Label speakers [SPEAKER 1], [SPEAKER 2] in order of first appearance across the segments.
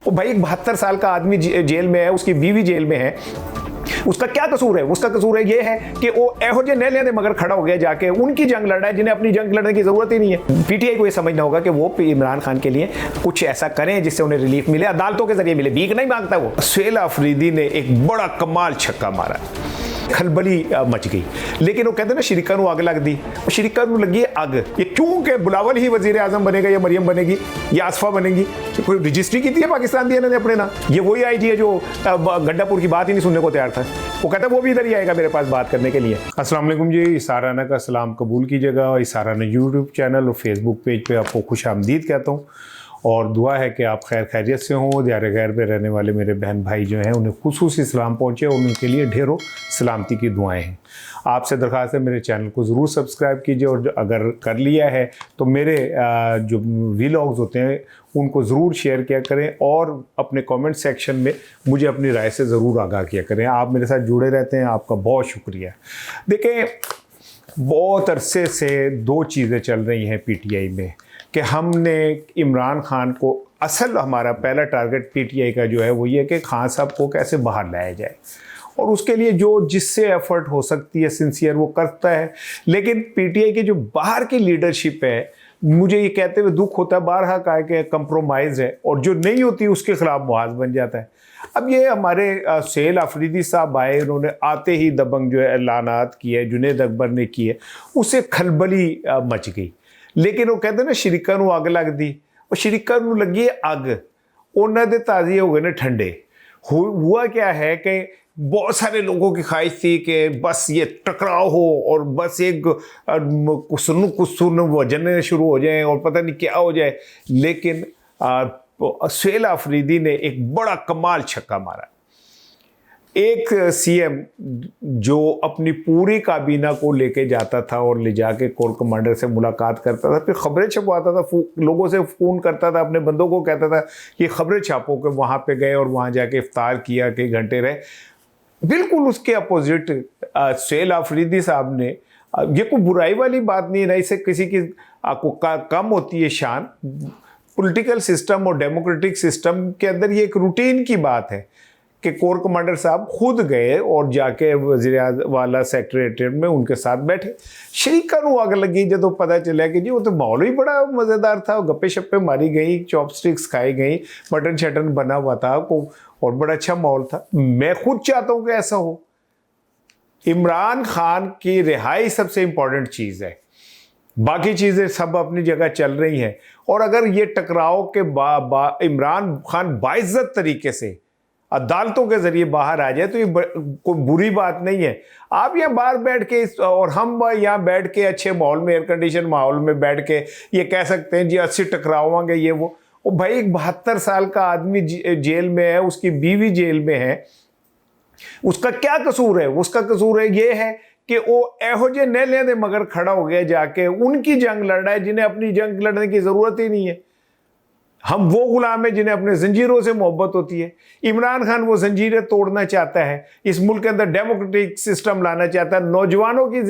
[SPEAKER 1] वो भाई 72 साल का आदमी जेल में है, उसकी बीवी जेल में है, उसका क्या कसूर है? उसका कसूर है ये है कि वो एहो जे नए लेने मगर खड़ा हो गया जाके उनकी जंग लड़ रहा है जिन्हें अपनी जंग लड़ने की जरूरत ही नहीं है। पीटीआई को ये समझना होगा कि वो इमरान खान के लिए कुछ ऐसा करें जिससे उन्हें रिलीफ मिले, अदालतों के जरिए मिले, भीख नहीं मांगता वो। सुहेल अफरीदी ने एक बड़ा कमाल छक्का मारा, खलबली मच गई, लेकिन वो कहते हैं ना शरीका नू आग लग दी, शरीका नू लगी आग। ये क्यों कि बिलावल ही वजीर आजम बनेगा या मरियम बनेगी या आसफा बनेगी? कोई रजिस्ट्री की थी है पाकिस्तान दी इन्होंने अपने नाम? ये वही आईजी है जो गड्डापुर की बात ही नहीं सुनने को तैयार था, वो कहता है वो भी इधर ही आएगा मेरे पास बात करने के लिए। अस्सलाम वालेकुम जी, इसाराना का सलाम कबूल कीजिएगा और इसाराना यूट्यूब चैनल और फेसबुक पेज पे आपको खुश आमदीद कहता हूँ और दुआ है कि आप खैर खैरियत से हों। दियार गैर में रहने वाले मेरे बहन भाई जो हैं उन्हें खुसूसी सलाम पहुँचे और उनके लिए ढेरों सलामती की दुआएं हैं। आपसे दरख्वास्त है मेरे चैनल को ज़रूर सब्सक्राइब कीजिए और अगर कर लिया है तो मेरे जो वीलॉग्स होते हैं उनको ज़रूर शेयर किया करें और अपने कमेंट सेक्शन में मुझे अपनी राय से ज़रूर आगाह किया करें। आप मेरे साथ जुड़े रहते हैं, आपका बहुत शुक्रिया। देखें, बहुत अरसे से दो चीज़ें चल रही हैं पीटीआई में कि हमने इमरान खान को, असल हमारा पहला टारगेट पीटीआई का जो है वो ये कि खान साहब को कैसे बाहर लाया जाए और उसके लिए जो जिससे एफर्ट हो सकती है सिंसियर वो करता है। लेकिन पीटीआई की जो बाहर की लीडरशिप है, मुझे ये कहते हुए दुख होता है, बारहा कहा कि कंप्रोमाइज़ है और जो नहीं होती उसके खिलाफ मुहाज बन जाता है। अब ये हमारे सुहेल अफरीदी साहब आए, उन्होंने आते ही दबंग जो है ऐलानात किए, जुनेद अकबर ने किए, उससे खलबली मच गई। लेकिन वो कहते ना शरीका नू आग लग दी, और शरीका नू लगी अग, उन्होंने दे ताज़िए हो गए ने ठंडे। हुआ क्या है कि बहुत सारे लोगों की ख्वाहिश थी कि बस ये टकराव हो और बस एक कुछ वजन शुरू हो जाए और पता नहीं क्या हो जाए। लेकिन सुहेल अफरीदी ने एक बड़ा कमाल छक्का मारा। एक सीएम जो अपनी पूरी काबीना को लेके जाता था और ले जाके कोर कमांडर से मुलाकात करता था, फिर खबरें छपवाता था, लोगों से फ़ोन करता था, अपने बंदों को कहता था कि खबरें छापो के वहाँ पे गए और वहाँ जाके इफ्तार किया, कई घंटे रहे। बिल्कुल उसके अपोजिट सुहेल अफरीदी साहब ने, ये कोई बुराई वाली बात नहीं है ना, इससे किसी की कम होती है शान। पॉलिटिकल सिस्टम और डेमोक्रेटिक सिस्टम के अंदर ये एक रूटीन की बात है कि कोर कमांडर साहब खुद गए और जाके वज़ीर वाला सेक्रेटरीट में उनके साथ बैठे। शरीका नू आग लगी जब पता चला कि जी वो तो माहौल ही बड़ा मज़ेदार था, गप्पे शप्पे मारी गई, चॉपस्टिक्स खाई गई, मटन शटन बना हुआ था और बड़ा अच्छा माहौल था। मैं खुद चाहता हूँ कि ऐसा हो। इमरान खान की रिहाई सबसे इम्पोर्टेंट चीज़ है, बाकी चीज़ें सब अपनी जगह चल रही हैं। और अगर ये टकराव के इमरान खान बाइज्जत तरीके से अदालतों के जरिए बाहर आ जाए तो ये कोई बुरी बात नहीं है। आप यहाँ बाहर बैठ के और हम यहाँ बैठ के अच्छे माहौल में, एयर कंडीशन माहौल में बैठ के ये कह सकते हैं जी 80 टकरावांगे ये वो भाई 72 साल का आदमी जेल में है, उसकी बीवी जेल में है, उसका क्या कसूर है? उसका कसूर है ये है कि वो एहो जे नए लेने मगर खड़ा हो गया जाके उनकी जंग लड़ रहा है जिन्हें अपनी जंग लड़ने की जरूरत ही नहीं है। हम वो गुलाम हैं जिन्हें अपने जंजीरों से मोहब्बत होती है। इमरान खान वो जंजीरें तोड़ना चाहता है, इस मुल्क के अंदर डेमोक्रेटिक सिस्टम लाना चाहता है, नौजवानों की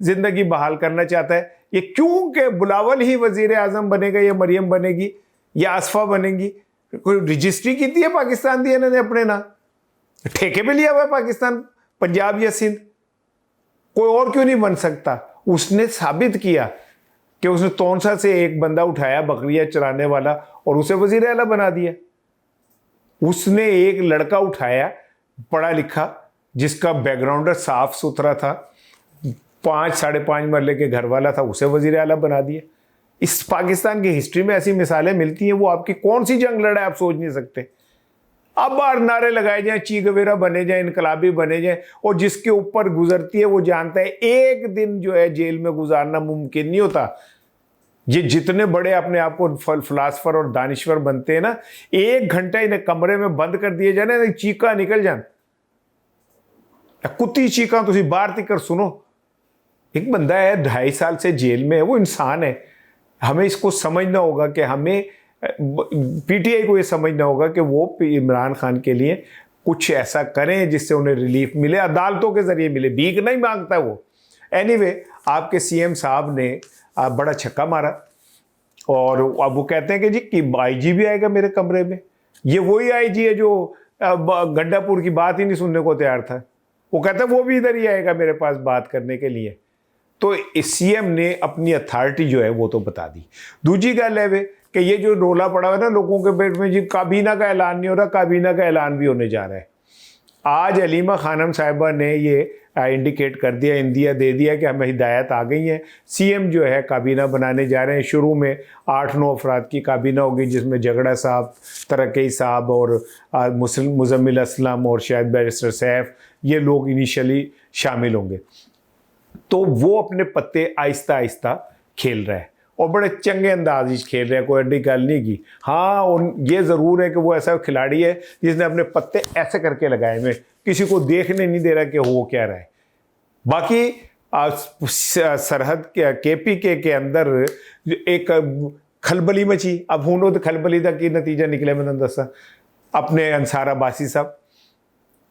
[SPEAKER 1] जिंदगी बहाल करना चाहता है। ये क्यों कि बिलावल ही वजीर आजम बनेगा या मरियम बनेगी या आसफा बनेगी? कोई रजिस्ट्री की थी है पाकिस्तान दी इन्होंने अपने ना, ठेके पे लिया हुआ है पाकिस्तान, पंजाब या सिंध, कोई और क्यों नहीं बन सकता? उसने साबित किया कि उसने तौनसा से एक बंदा उठाया बकरियां चराने वाला और उसे वजीर आला बना दिया। उसने एक लड़का उठाया पढ़ा लिखा जिसका बैकग्राउंडर साफ सुथरा था, 5-5.5 मरले के घर वाला था, उसे वजीर आला बना दिया। इस पाकिस्तान की हिस्ट्री में ऐसी मिसालें मिलती हैं। वो आपकी कौन सी जंग लड़ा है आप सोच नहीं सकते। अब बार नारे लगाए जाएं, ची गवेरा बने जाएं, इनकलाबी बने जाएं, और जिसके ऊपर गुजरती है वो जानता है एक दिन जो है जेल में गुजारना मुमकिन नहीं होता। ये जितने बड़े अपने आप को फिलासफर और दानिश्वर बनते हैं ना, 1 घंटा इन्हें कमरे में बंद कर दिए जाए ना, चीका निकल जान, कुत्ती चीका तुसी बाहर तिकर सुनो। एक बंदा है 2.5 साल से जेल में है, वो इंसान है। हमें इसको समझना होगा कि हमें पीटीआई को ये समझना होगा कि वो इमरान खान के लिए कुछ ऐसा करें जिससे उन्हें रिलीफ मिले, अदालतों के जरिए मिले, भीख नहीं मांगता वो। एनीवे, आपके सीएम साहब ने बड़ा छक्का मारा और अब वो कहते हैं कि जी कि आईजी भी आएगा मेरे कमरे में। ये वही आईजी है जो गंडापुर की बात ही नहीं सुनने को तैयार था। वो कहता वो भी इधर ही आएगा मेरे पास बात करने के लिए। तो सीएम ने अपनी अथॉरिटी जो है वो तो बता दी। दूसरी गल है वे कि ये जो रोला पड़ा हुआ है ना लोगों के पेट में, जी काबीना का ऐलान नहीं हो रहा, काबीना का ऐलान भी होने जा रहा है। आज हलीमा खानम साहिबा ने ये इंडिकेट कर दिया, इंदिया दे दिया कि हमें हिदायत आ गई है, सीएम जो है काबीना बनाने जा रहे हैं। शुरू में 8-9 अफराद की काबीना होगी जिसमें झगड़ा साहब, तरक्की साहब और मुजम्मिल असलम और शायद बैरिस्टर सैफ, ये लोग इनिशियली शामिल होंगे। तो वो अपने पत्ते आहिस्ता आहिस्ता खेल रहा है और बड़े चंगे अंदाज ही खेल रहा है, कोई अड्डी गल नहीं की। हाँ, और ये ज़रूर है कि वो ऐसा खिलाड़ी है जिसने अपने पत्ते ऐसे करके लगाए हुए, किसी को देखने नहीं दे रहा कि हो क्या रहा है। बाकी सरहद KPK के अंदर एक खलबली मची। अब हूं तो खलबली का की नतीजा निकले, मैंने दसा अपने अंसार अब्बासी साहब,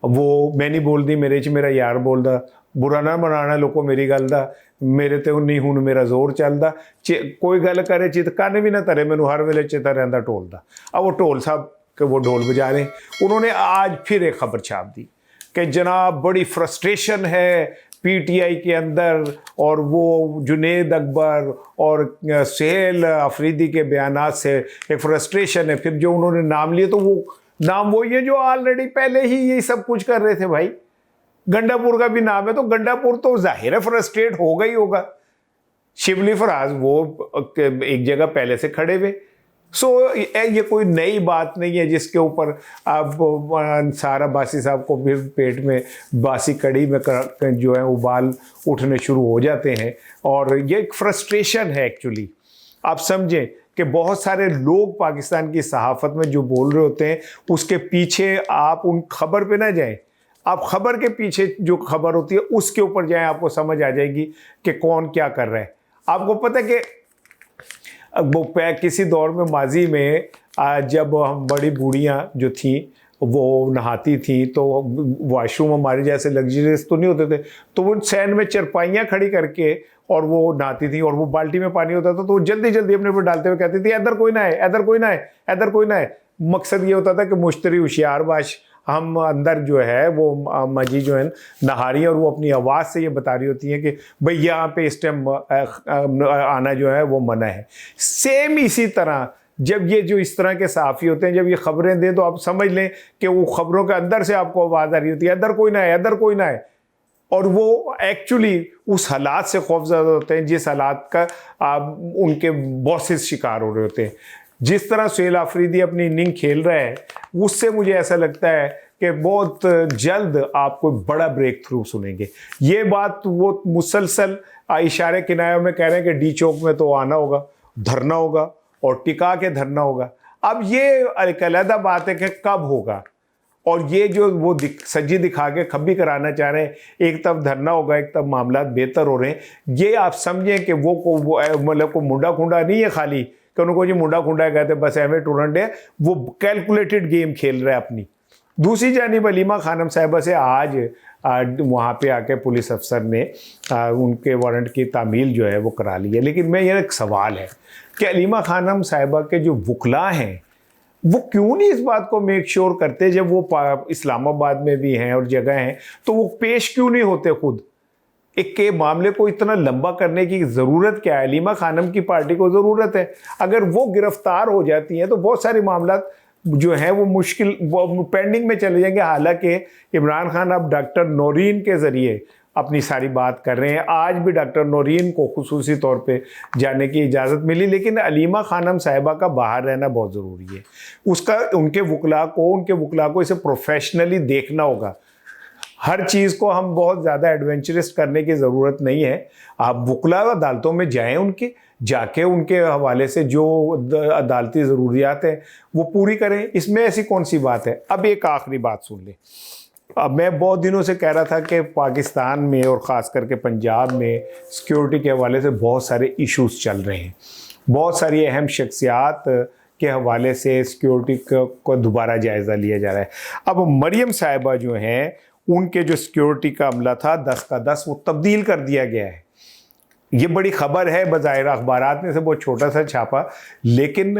[SPEAKER 1] वो मैं नहीं बोलती मेरे च मेरा यार बोलदा, बुरा ना बनाना लोगों मेरी गल दा, मेरे ते नहीं हूँ मेरा जोर चलदा, कोई गल करे चित कन भी ना तरे, मैनू हर वेले चेता रहिंदा ढोल दा। अब वो ढोल साहब के वो ढोल बजा रहे, उन्होंने आज फिर एक खबर छाप दी कि जनाब बड़ी फ्रस्ट्रेशन है PTI के अंदर, और वो जुनेद अकबर और सुहेल अफरीदी के बयानात से एक फ्रस्ट्रेशन है। फिर जो उन्होंने नाम लिए तो वो नाम वही है जो ऑलरेडी पहले ही ये सब कुछ कर रहे थे। भाई गंडापुर का भी नाम है तो गंडापुर तो जाहिर है फ्रस्ट्रेट होगा ही होगा। शिबली फराज वो एक जगह पहले से खड़े हुए। सो ये कोई नई बात नहीं है जिसके ऊपर आप सारा बासी साहब को फिर पेट में बासी कड़ी में जो है उबाल उठने शुरू हो जाते हैं। और ये एक फ्रस्ट्रेशन है एक्चुअली। आप समझें कि बहुत सारे लोग पाकिस्तान की सहाफ़त में जो बोल रहे होते हैं उसके पीछे आप उन खबर पे ना जाएं, आप खबर के पीछे जो खबर होती है उसके ऊपर जाएं, आपको समझ आ जाएगी कि कौन क्या कर रहा है। आपको पता है कि वो किसी दौर में माजी में जब हम बड़ी बूढ़ियाँ जो थी वो नहाती थी तो वॉशरूम हमारे जैसे लग्जरियस तो नहीं होते थे, तो वो सैन में चरपाइयाँ खड़ी करके और वो नहाती थी और वो बाल्टी में पानी होता था तो वो जल्दी जल्दी अपने ऊपर डालते हुए कहती थी इधर कोई ना है, इधर कोई ना है, इधर कोई ना है। मकसद ये होता था कि मुश्तरी होशियारबाश हम अंदर जो है वो मजी जो है नहा रही है और वो अपनी आवाज़ से ये बता रही होती है कि भाई यहाँ पे इस टाइम आना जो है वो मना है। सेम इसी तरह जब ये जो इस तरह के सहाफ़ी होते हैं जब ये खबरें दें तो आप समझ लें कि वो खबरों के अंदर से आपको आवाज़ आ रही होती है इधर कोई ना है, इधर कोई ना है। और वो एक्चुअली उस हालात से खौफज़दा होते हैं जिस हालात का उनके बॉसेस शिकार हो रहे होते हैं। जिस तरह सुहेल अफरीदी अपनी इनिंग खेल रहा है उससे मुझे ऐसा लगता है कि बहुत जल्द आप कोई बड़ा ब्रेक थ्रू सुनेंगे। ये बात वो मुसलसल इशारे किनारों में कह रहे हैं कि डी चौक में तो आना होगा, धरना होगा और टिका के धरना होगा। अब ये एक अलग बात है कि कब होगा, और ये जो वो सज्जी दिखा के खब्बी कराना चाह रहे हैं, एक तरफ धरना होगा एक तरफ मामला बेहतर हो रहे हैं। ये आप समझें कि वो मतलब को मुंडा खुंडा नहीं है खाली कि उनको जी मुंडा खुंडा कहते बस एम ए टूरेंट है, वो कैलकुलेटेड गेम खेल रहा है अपनी। दूसरी जानिब हलीमा खानम साहिबा से आज वहाँ पे आके पुलिस अफसर ने उनके वारंट की तामील जो है वो करा ली है। लेकिन मैं ये एक सवाल है कि हलीमा खानम साहिबा के जो वकला हैं वो क्यों नहीं इस बात को मेक श्योर करते, जब वो इस्लामाबाद में भी हैं और जगह हैं तो वो पेश क्यों नहीं होते खुद। एक के मामले को इतना लंबा करने की ज़रूरत क्या है? हलीमा खानम की पार्टी को ज़रूरत है, अगर वो गिरफ्तार हो जाती हैं तो बहुत सारे मामला जो हैं वो मुश्किल पेंडिंग में चले जाएंगे। हालांकि इमरान खान अब डॉक्टर नौरीन के ज़रिए अपनी सारी बात कर रहे हैं, आज भी डॉक्टर नौरीन को खुसूसी तौर पे जाने की इजाज़त मिली, लेकिन हलीमा खानम साहिबा का बाहर रहना बहुत ज़रूरी है। उसका उनके वकला को इसे प्रोफेशनली देखना होगा। हर चीज़ को हम बहुत ज़्यादा एडवेंचरस करने की ज़रूरत नहीं है। आप वकला अदालतों में जाएं, जाके उनके हवाले से जो अदालती ज़रूरियात हैं वो पूरी करें, इसमें ऐसी कौन सी बात है। अब एक आखिरी बात सुन लें। अब मैं बहुत दिनों से कह रहा था कि पाकिस्तान में और ख़ास करके पंजाब में सिक्योरिटी के हवाले से बहुत सारे इश्यूज़ चल रहे हैं, बहुत सारी अहम शख्सियात के हवाले से सिक्योरिटी को दोबारा जायज़ा लिया जा रहा है। अब मरियम साहिबा जो हैं उनके जो सिक्योरिटी का अमला था 10 का 10 वो तब्दील कर दिया गया है। ये बड़ी खबर है, बज़ाहिर अखबारात ने से बहुत छोटा सा छापा, लेकिन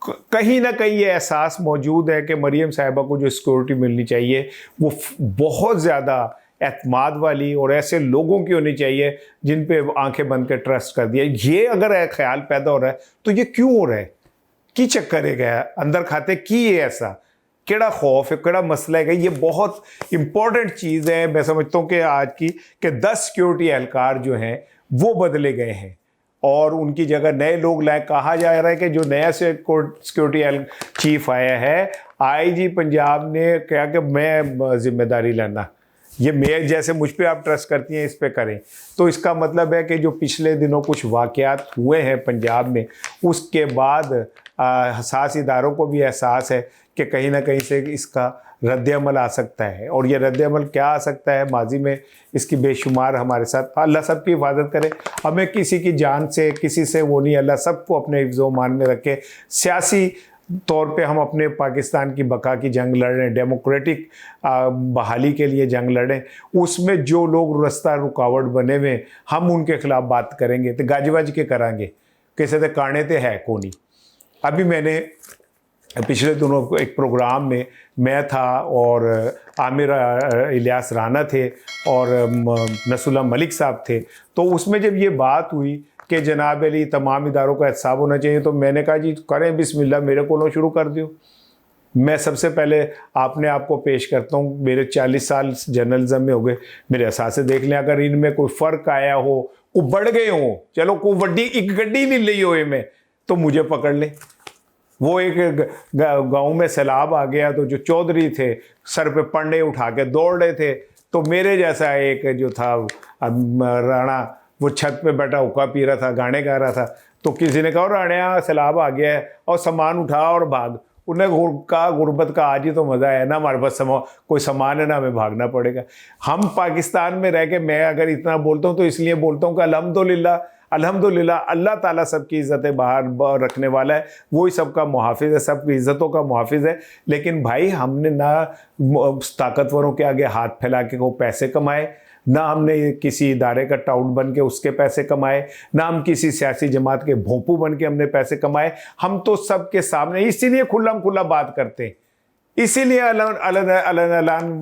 [SPEAKER 1] कहीं ना कहीं ये एहसास मौजूद है कि मरियम साहिबा को जो सिक्योरिटी मिलनी चाहिए वो बहुत ज़्यादा एतमाद वाली और ऐसे लोगों की होनी चाहिए जिन पे आंखें बंद कर ट्रस्ट कर दिया। ये अगर ख्याल पैदा हो रहा है तो ये क्यों हो रहा है, की चक्कर है गया अंदर खाते की ये ऐसा केड़ा खौफ है, केड़ा मसला है। ये बहुत इंपॉर्टेंट चीज़ है मैं समझता हूँ कि आज की कि 10 सिक्योरिटी एहलकार जो हैं वो बदले गए हैं और उनकी जगह नए लोग लाए। कहा जा रहा है कि जो नया सिक्योरिटी चीफ आया है आईजी पंजाब ने कहा कि मैं जिम्मेदारी लेना, ये मैं जैसे मुझ पे आप ट्रस्ट करती हैं इस पे करें। तो इसका मतलब है कि जो पिछले दिनों कुछ वाक़यात हुए हैं पंजाब में उसके बाद हसास इदारों को भी एहसास है कि कहीं ना कहीं से इसका रद्द-ए-अमल आ सकता है। और ये रद्द-ए-अमल क्या आ सकता है, माजी में इसकी बेशुमार हमारे साथ। अल्लाह सबकी हिफाजत करे, हमें किसी की जान से किसी से वो नहीं, अल्लाह सबको अपने हिफ्ज़-ओ-मान में रखे। सियासी तौर पे हम अपने पाकिस्तान की बका की जंग लड़ रहे हैं, डेमोक्रेटिक बहाली के लिए जंग लड़ें, उसमें जो लोग रास्ता रुकावट बने हुए हम उनके खिलाफ बात करेंगे तो गाजवाज के करांगे किसी ते काने ते है को नहीं। अभी मैंने पिछले दिनों एक प्रोग्राम में मैं था और आमिर इलियास राना थे और नसरुल्लाह मलिक साहब थे, तो उसमें जब ये बात हुई कि जनाब अली तमाम इदारों का एहतसाब होना चाहिए तो मैंने कहा जी करें बिस्मिल्लाह, मेरे को शुरू कर दियो। मैं सबसे पहले आपने आपको पेश करता हूँ, मेरे 40 साल जर्नलिज्म में हो गए, मेरे एहसास से देख लें अगर इनमें कोई फ़र्क आया हो, को बढ़ गए हो, चलो को वड्डी एक गड्डी नहीं ली हो में तो मुझे पकड़ ले। वो एक गांव में सैलाब आ गया तो जो चौधरी थे सर पे पंडे उठा के दौड़ रहे थे, तो मेरे जैसा एक जो था राणा वो छत पे बैठा हुक्का पी रहा था, गाने गा रहा था, तो किसी ने कहा राणा सैलाब आ गया है और सामान उठा और भाग। उन्हें कहा गुर्बत का आज ही तो मज़ा है ना, हमारे पास कोई सामान है ना, हमें भागना पड़ेगा। हम पाकिस्तान में रह के मैं अगर इतना बोलता हूँ तो इसलिए बोलता हूँ कि अल्हम्दुलिल्लाह अल्हम्दुलिल्लाह अल्लाह ताला सबकी इज़्ज़तें बाहर रखने वाला है, वही सबका मुहाफिज़ है, सबकी इज़्ज़तों का मुहाफिज़ है। लेकिन भाई हमने ना ताकतवरों के आगे हाथ फैला के को पैसे कमाए, ना हमने किसी इदारे का टाउट बन के उसके पैसे कमाए, ना हम किसी सियासी जमात के भोंपू बन के हमने पैसे कमाए। हम तो सबके सामने इसीलिए खुला बात करते हैं, इसीलिए अलान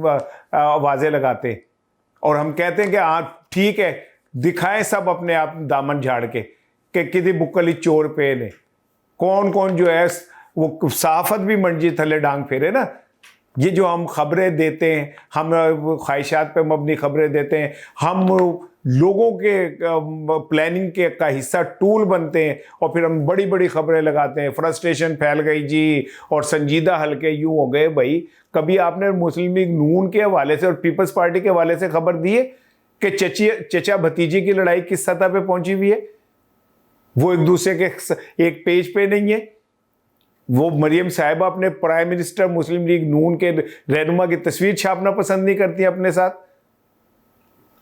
[SPEAKER 1] आवाज़ें लगाते और हम कहते हैं कि हाँ ठीक है, दिखाएं सब अपने आप दामन झाड़ के कि किसी बुक्कली चोर पे ने कौन कौन जो है वो सहाफत भी मंजी थले डांग फेरे ना। ये जो हम खबरें देते हैं, हम ख्वाहिशात पे मबनी खबरें देते हैं, हम लोगों के प्लानिंग के का हिस्सा टूल बनते हैं और फिर हम बड़ी बड़ी खबरें लगाते हैं, फ्रस्ट्रेशन फैल गई जी और संजीदा हल्के यूँ हो गए। भाई कभी आपने मुस्लिम लीग नून के हवाले से और पीपल्स पार्टी के हवाले से खबर दी है कि चचा भतीजे की लड़ाई किस सतह पे पहुंची हुई है? वो एक दूसरे के एक पेज पे नहीं है। वो मरियम साहिबा अपने प्राइम मिनिस्टर मुस्लिम लीग नून के रहनुमा की तस्वीर छापना पसंद नहीं करती अपने साथ।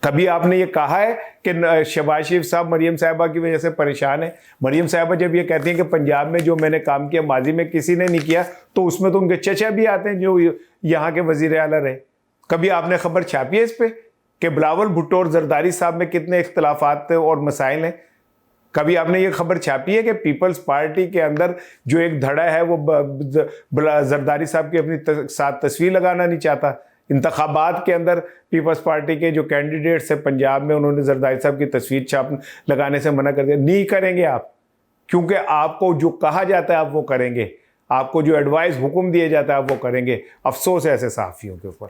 [SPEAKER 1] कभी आपने ये कहा है कि शहबाज शरीफ साहब मरियम साहिबा की वजह से परेशान है? मरियम साहिबा जब ये कहती हैं कि पंजाब में जो मैंने काम किया माजी में किसी ने नहीं किया, तो उसमें तो उनके चचा भी आते हैं जो यहाँ के वजीर आला रहे। कभी आपने खबर छापी है इस पर कि बिलावल भुट्टो और जरदारी साहब में कितने इख्तलाफात और मसाइल हैं? कभी आपने ये खबर छापी है कि पीपल्स पार्टी के अंदर जो एक धड़ा है वो जरदारी साहब की अपनी साथ तस्वीर लगाना नहीं चाहता? इंतखाबात के अंदर पीपल्स पार्टी के जो कैंडिडेट्स हैं पंजाब में, उन्होंने जरदारी साहब की तस्वीर छाप लगाने से मना कर दिया। नहीं करेंगे आप, क्योंकि आपको जो कहा जाता है आप वो करेंगे, आपको जो एडवाइस हुक्म दिए जाता है आप वो करेंगे। अफसोस है ऐसे सहाफ़ियों के ऊपर।